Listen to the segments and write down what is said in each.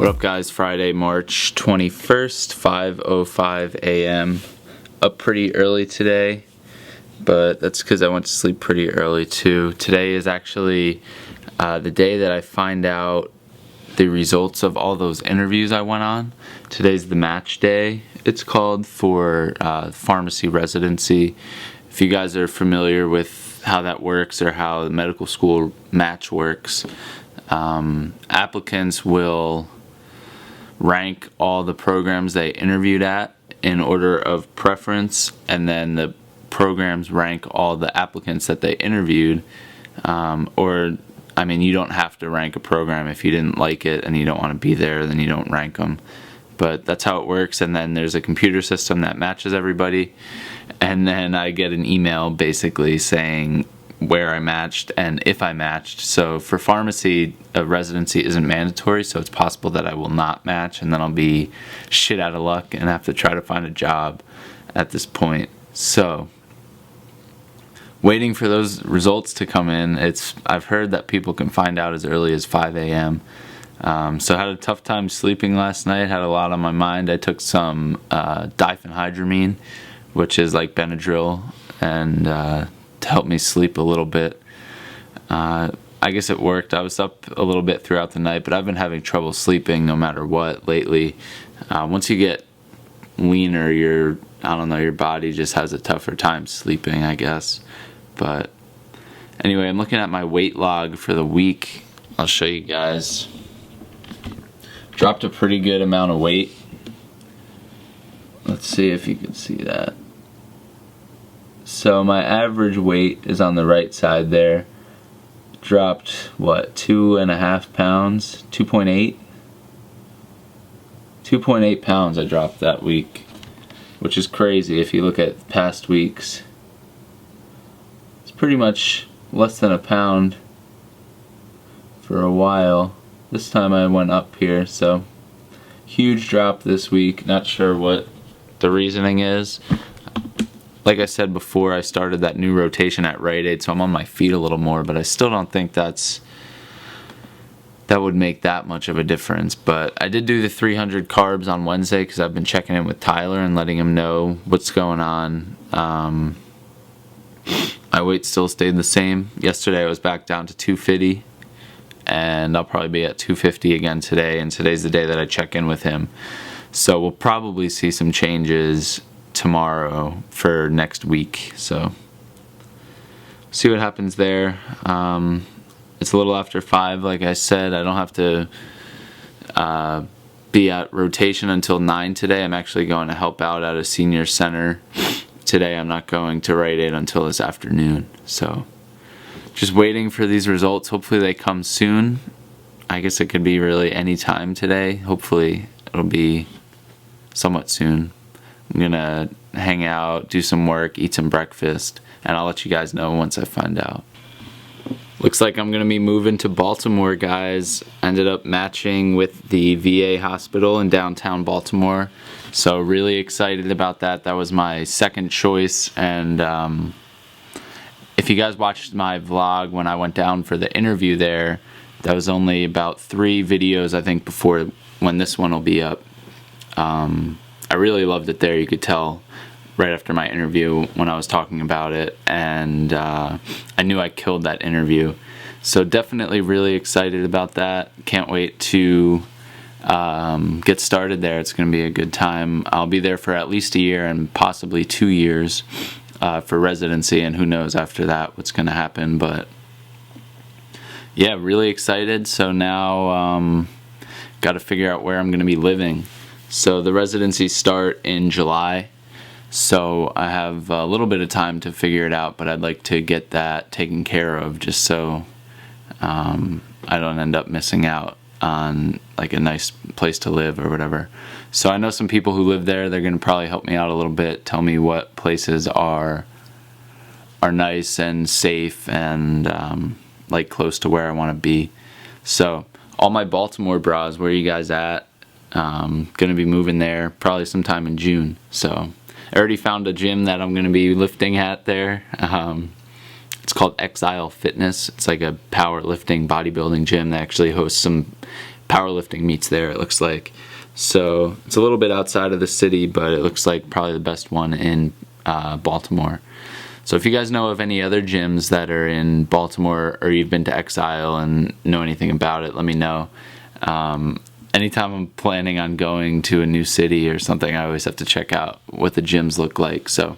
What up, guys? Friday, March 21st, 5:05 a.m. Up pretty early today, but that's because I went to sleep pretty early too. Today is actually the day that I find out the results of all those interviews I went on. Today's the match day, it's called, for pharmacy residency. If you guys are familiar with how that works or how the medical school match works, applicants will rank all the programs they interviewed at in order of preference, and then the programs rank all the applicants that they interviewed. You don't have to rank a program. If you didn't like it and you don't want to be there, then you don't rank them. But that's how it works, and then there's a computer system that matches everybody, and then I get an email basically saying where I matched and if I matched. So for pharmacy, a residency isn't mandatory, so it's possible that I will not match, and then I'll be shit out of luck and have to try to find a job at this point. So waiting for those results to come in. I've heard that people can find out as early as 5 a.m. So I had a tough time sleeping last night, had a lot on my mind. I took some diphenhydramine, which is like Benadryl, and to help me sleep a little bit. I guess it worked. I was up a little bit throughout the night, but I've been having trouble sleeping no matter what lately. Once you get leaner, your body just has a tougher time sleeping, I guess. But anyway, I'm looking at my weight log for the week. I'll show you guys. Dropped a pretty good amount of weight. Let's see if you can see that. So my average weight is on the right side there. Dropped, 2.5 pounds? 2.8? 2.8 pounds I dropped that week, which is crazy if you look at past weeks. It's pretty much less than a pound for a while. This time I went up here, so huge drop this week. Not sure what the reasoning is. Like I said before, I started that new rotation at Rite Aid, so I'm on my feet a little more, but I still don't think that would make that much of a difference. But I did do the 300 carbs on Wednesday because I've been checking in with Tyler and letting him know what's going on. My weight still stayed the same. Yesterday I was back down to 250, and I'll probably be at 250 again today, and today's the day that I check in with him. So we'll probably see some changes tomorrow for next week, so see what happens there. It's a little after 5, like I said. I don't have to be at rotation until 9 today. I'm actually going to help out at a senior center today. I'm not going to Rite Aid until this afternoon, so just waiting for these results. Hopefully they come soon. I guess it could be really any time today. Hopefully it'll be somewhat soon. I'm gonna hang out, do some work, eat some breakfast, and I'll let you guys know once I find out. Looks like I'm gonna be moving to Baltimore, guys. Ended up matching with the VA hospital in downtown Baltimore, so really excited about that. That was my second choice, and if you guys watched my vlog when I went down for the interview there, that was only about 3 videos, I think, before when this one will be up. I really loved it there. You could tell right after my interview when I was talking about it, and I knew I killed that interview. So definitely really excited about that. Can't wait to get started there. It's going to be a good time. I'll be there for at least a year and possibly 2 years for residency, and who knows after that what's going to happen. But yeah, really excited. So now got to figure out where I'm going to be living. So the residencies start in July, so I have a little bit of time to figure it out, but I'd like to get that taken care of just so I don't end up missing out on like a nice place to live or whatever. So I know some people who live there. They're going to probably help me out a little bit, tell me what places are nice and safe and like close to where I want to be. So all my Baltimore bras, where are you guys at? Gonna be moving there probably sometime in June. So I already found a gym that I'm gonna be lifting at there. It's called Exile Fitness. It's like a powerlifting bodybuilding gym that actually hosts some powerlifting meets there, it looks like. So it's a little bit outside of the city, but it looks like probably the best one in Baltimore. So if you guys know of any other gyms that are in Baltimore, or you've been to Exile and know anything about it, let me know. Anytime I'm planning on going to a new city or something, I always have to check out what the gyms look like. So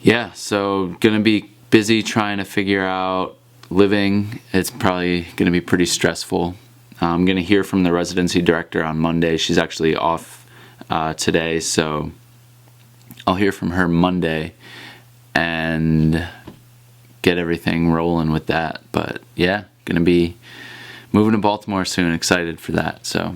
yeah, so gonna be busy trying to figure out living. It's probably gonna be pretty stressful. I'm gonna hear from the residency director on Monday. She's actually off today, so I'll hear from her Monday and get everything rolling with that. But yeah, gonna be moving to Baltimore soon. Excited for that. So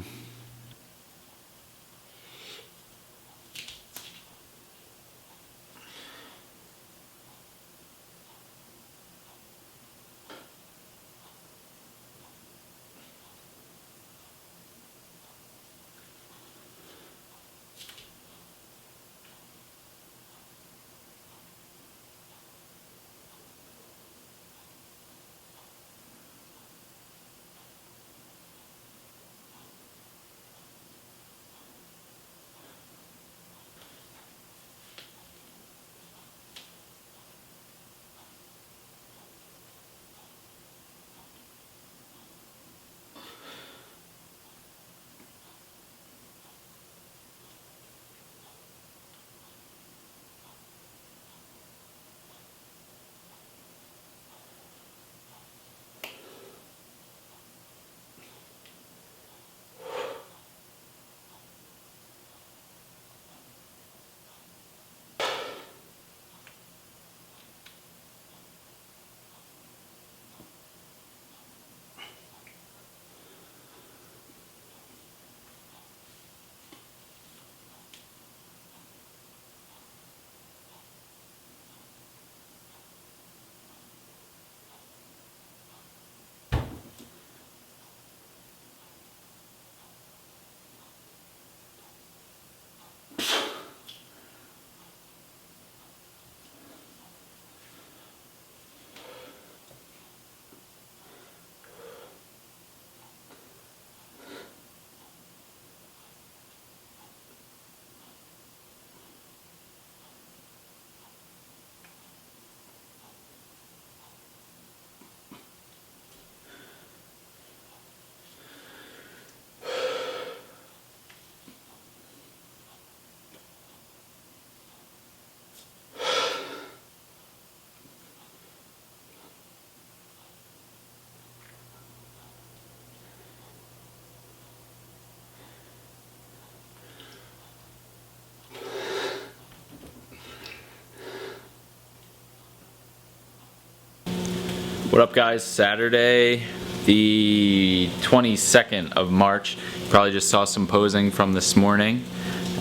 what up, guys? Saturday the 22nd of March. Probably just saw some posing from this morning.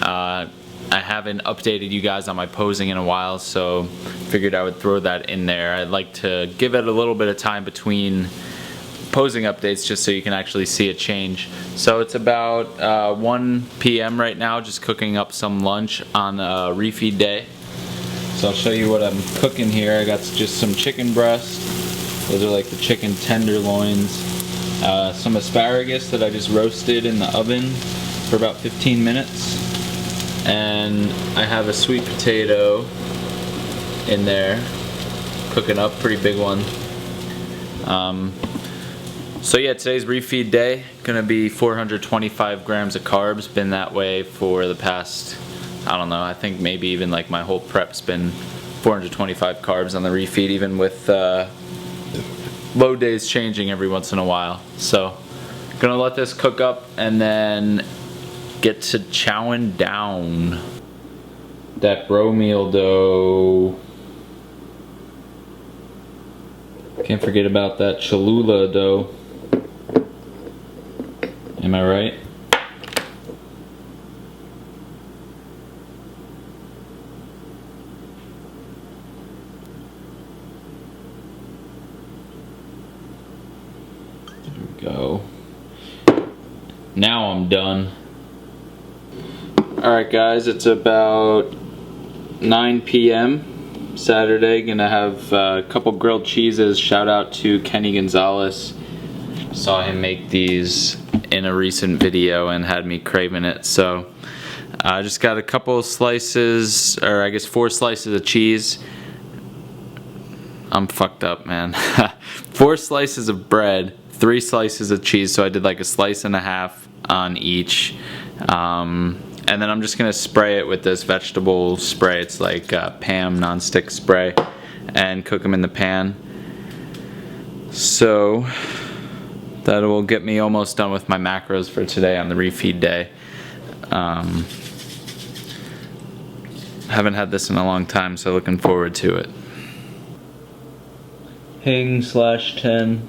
I haven't updated you guys on my posing in a while, so figured I would throw that in there. I'd like to give it a little bit of time between posing updates just so you can actually see a change. So it's about 1 p.m. right now, just cooking up some lunch on a refeed day. So I'll show you what I'm cooking here. I got just some chicken breast. Those are like the chicken tenderloins. Some asparagus that I just roasted in the oven for about 15 minutes. And I have a sweet potato in there, cooking up, pretty big one. So yeah, today's refeed day. Gonna be 425 grams of carbs. Been that way for the past, I don't know, I think maybe even like my whole prep's been 425 carbs on the refeed, even with load days changing every once in a while. So gonna let this cook up and then get to chowing down. That bro meal dough. Can't forget about that Cholula dough. Am I right? There we go. Now I'm done. Alright guys, it's about 9 p.m. Saturday. Gonna have a couple grilled cheeses. Shout out to Kenny Gonzalez. Saw him make these in a recent video and had me craving it. So I just got a couple slices, or I guess 4 slices of cheese. I'm fucked up, man. 4 slices of bread, 3 slices of cheese, so I did like a slice and a half on each. And then I'm just gonna spray it with this vegetable spray. It's like Pam nonstick spray, and cook them in the pan. So that will get me almost done with my macros for today on the refeed day. Haven't had this in a long time, so looking forward to it. Hing/10